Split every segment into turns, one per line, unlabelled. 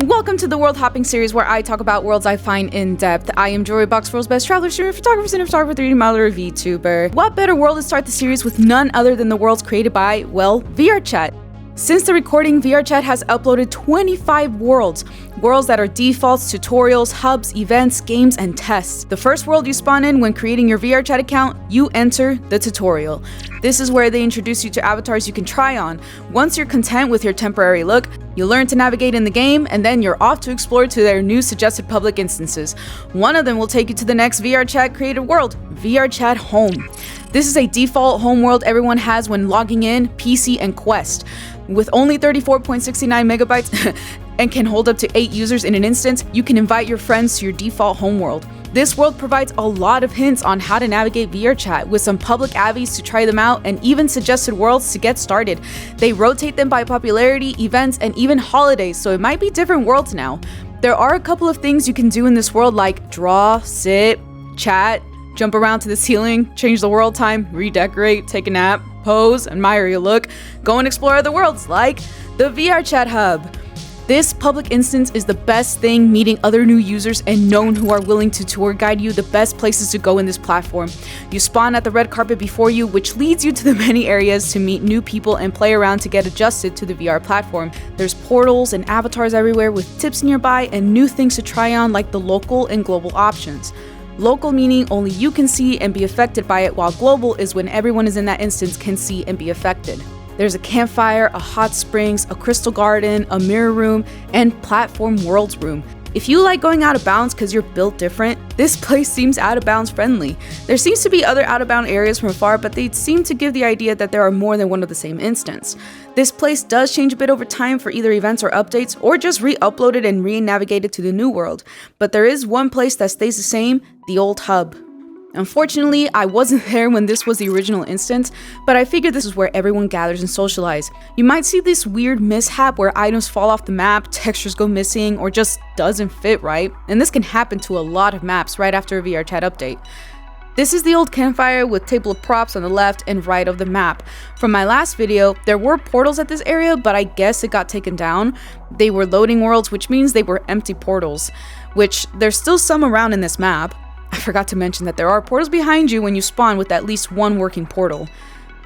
Welcome to the World Hopping series where I talk about worlds I find in depth. I am Jory Box, world's best traveler, streamer, photographer, cinematographer, 3D modeler, VTuber. What better world to start the series with none other than the worlds created by, well, VRChat. Since the recording, VRChat has uploaded 25 worlds that are defaults, tutorials, hubs, events, games, and tests. The first world you spawn in when creating your VRChat account, you enter the tutorial. This is where they introduce you to avatars you can try on. Once you're content with your temporary look, you learn to navigate in the game, and then you're off to explore to their new suggested public instances. One of them will take you to the next VRChat created world, VRChat Home. This is a default home world everyone has when logging in, PC, and Quest. With only 34.69 megabytes and can hold up to 8 users in an instance, you can invite your friends to your default homeworld. This world provides a lot of hints on how to navigate VRChat, with some public avies to try them out and even suggested worlds to get started. They rotate them by popularity, events, and even holidays, so it might be different worlds now. There are a couple of things you can do in this world, like draw, sit, chat, jump around to the ceiling, change the world time, redecorate, take a nap, pose, admire your look, go and explore other worlds like the VRChat Hub. This public instance is the best thing, meeting other new users and known who are willing to tour guide you the best places to go in this platform. You spawn at the red carpet before you, which leads you to the many areas to meet new people and play around to get adjusted to the VR platform. There's portals and avatars everywhere with tips nearby and new things to try on, like the local and global options. Local meaning only you can see and be affected by it, while global is when everyone is in that instance can see and be affected. There's a campfire, a hot springs, a crystal garden, a mirror room, and platform worlds room. If you like going out of bounds because you're built different, this place seems out of bounds friendly. There seems to be other out of bound areas from afar, but they seem to give the idea that there are more than one of the same instance. This place does change a bit over time for either events or updates, or just re-uploaded and re-navigated to the new world. But there is one place that stays the same, the old hub. Unfortunately, I wasn't there when this was the original instance, but I figured this is where everyone gathers and socialize. You might see this weird mishap where items fall off the map, textures go missing, or just doesn't fit right, and this can happen to a lot of maps right after a VRChat update. This is the old campfire with table of props on the left and right of the map. From my last video, there were portals at this area, but I guess it got taken down. They were loading worlds, which means they were empty portals, which there's still some around in this map. I forgot to mention that there are portals behind you when you spawn with at least one working portal.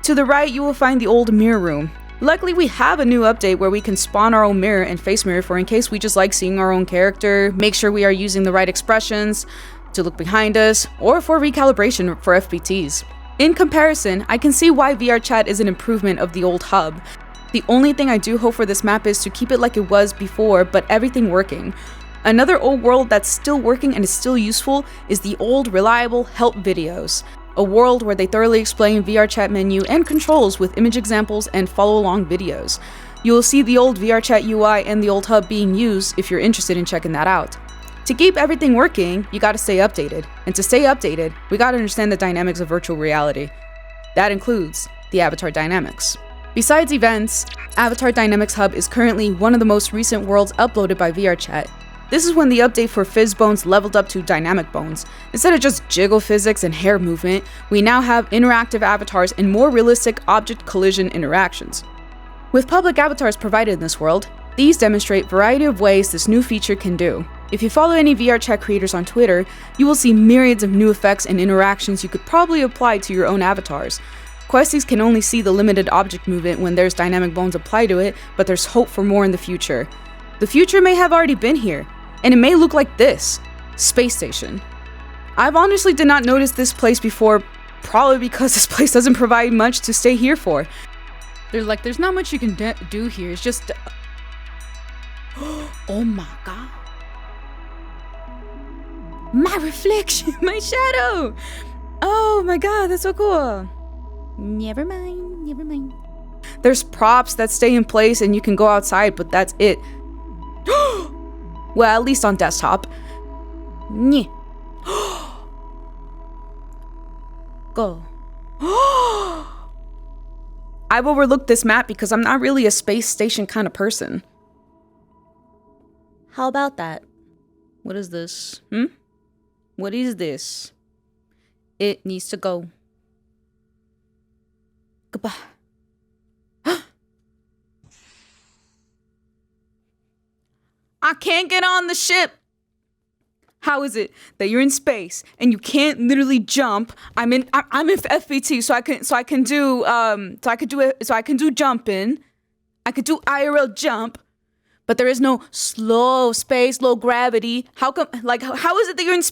To the right, you will find the old mirror room. Luckily, we have a new update where we can spawn our own mirror and face mirror for in case we just like seeing our own character, make sure we are using the right expressions to look behind us, or for recalibration for FPTs. In comparison, I can see why VRChat is an improvement of the old hub. The only thing I do hope for this map is to keep it like it was before, but everything working. Another old world that's still working and is still useful is the old reliable help videos. A world where they thoroughly explain VRChat menu and controls with image examples and follow along videos. You will see the old VRChat UI and the old hub being used if you're interested in checking that out. To keep everything working, you gotta stay updated. And to stay updated, we gotta understand the dynamics of virtual reality. That includes the avatar dynamics. Besides events, Avatar Dynamics Hub is currently one of the most recent worlds uploaded by VRChat. This is when the update for Fizz Bones leveled up to Dynamic Bones. Instead of just jiggle physics and hair movement, we now have interactive avatars and more realistic object collision interactions. With public avatars provided in this world, these demonstrate a variety of ways this new feature can do. If you follow any VRChat creators on Twitter, you will see myriads of new effects and interactions you could probably apply to your own avatars. Questies can only see the limited object movement when there's dynamic bones applied to it, but there's hope for more in the future. The future may have already been here, and it may look like this: Space Station. I've honestly did not notice this place before, probably because this place doesn't provide much to stay here for. There's not much you can do here, it's just... Oh my god. My reflection, my shadow! Oh my god, that's so cool. Never mind, never mind. There's props that stay in place and you can go outside, but that's it. Well, at least on desktop. Nyeh. Go. I've overlooked this map because I'm not really a space station kind of person. How about that? What is this? What is this? It needs to go. Goodbye. I can't get on the ship. How is it that you're in space and you can't literally jump? I'm in FBT, so I can do jumping. I could do IRL jump, but there is no slow space, low gravity. How come? Like, how is it that you're in?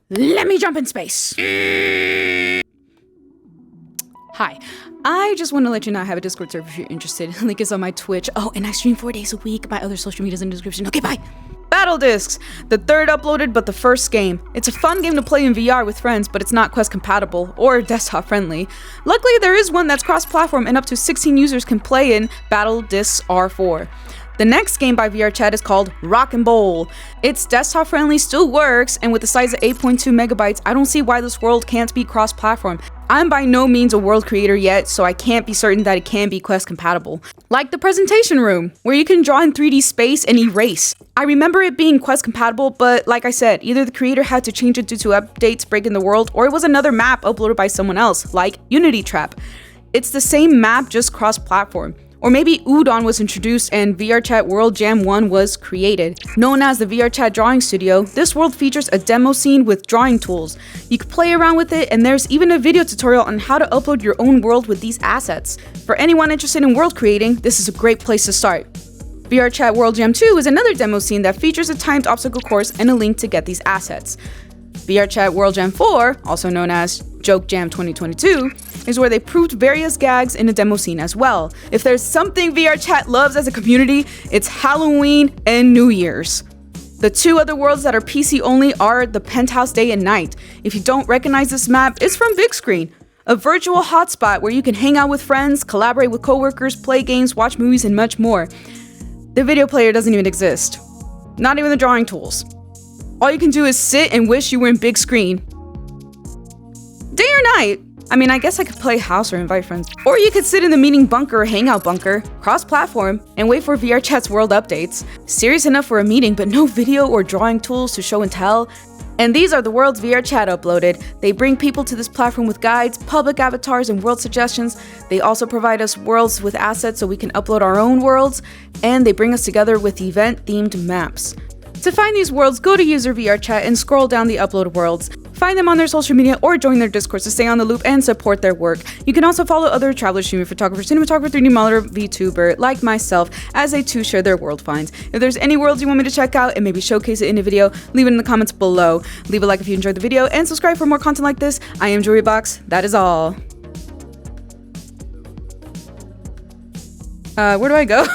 Let me jump in space. Hi. I just want to let you know I have a Discord server if you're interested. Link is on my Twitch. Oh, and I stream 4 days a week. My other social media's in the description. Okay, bye. Battle Discs, the third uploaded but the first game. It's a fun game to play in VR with friends, but it's not Quest compatible or desktop friendly. Luckily, there is one that's cross-platform and up to 16 users can play in Battle Discs R4. The next game by VRChat is called Rock and Bowl. It's desktop friendly, still works, and with the size of 8.2 megabytes, I don't see why this world can't be cross-platform. I'm by no means a world creator yet, so I can't be certain that it can be Quest compatible. Like the presentation room, where you can draw in 3D space and erase. I remember it being Quest compatible, but like I said, either the creator had to change it due to updates breaking the world, or it was another map uploaded by someone else, like Unity Trap. It's the same map, just cross-platform. Or maybe Udon was introduced and VRChat World Jam 1 was created. Known as the VRChat Drawing Studio, this world features a demo scene with drawing tools. You can play around with it, and there's even a video tutorial on how to upload your own world with these assets. For anyone interested in world creating, this is a great place to start. VRChat World Jam 2 is another demo scene that features a timed obstacle course and a link to get these assets. VRChat World Jam 4, also known as Joke Jam 2022, is where they proved various gags in a demo scene as well. If there's something VRChat loves as a community, it's Halloween and New Year's. The two other worlds that are PC only are the Penthouse Day and Night. If you don't recognize this map, it's from Big Screen, a virtual hotspot where you can hang out with friends, collaborate with coworkers, play games, watch movies, and much more. The video player doesn't even exist. Not even the drawing tools. All you can do is sit and wish you were in Big Screen. Day or night? I mean, I guess I could play house or invite friends. Or you could sit in the meeting bunker or hangout bunker, cross-platform, and wait for VRChat's world updates. Serious enough for a meeting, but no video or drawing tools to show and tell. And these are the worlds VRChat uploaded. They bring people to this platform with guides, public avatars, and world suggestions. They also provide us worlds with assets so we can upload our own worlds. And they bring us together with event-themed maps. To find these worlds, go to user VRChat and scroll down the upload worlds. Find them on their social media or join their Discord to stay on the loop and support their work. You can also follow other traveler, streamer, photographer, cinematographer, 3D modeler, VTuber like myself as they too share their world finds. If there's any worlds you want me to check out and maybe showcase it in a video, leave it in the comments below. Leave a like if you enjoyed the video and subscribe for more content like this. I am JewelryBox. That is all. Where do I go?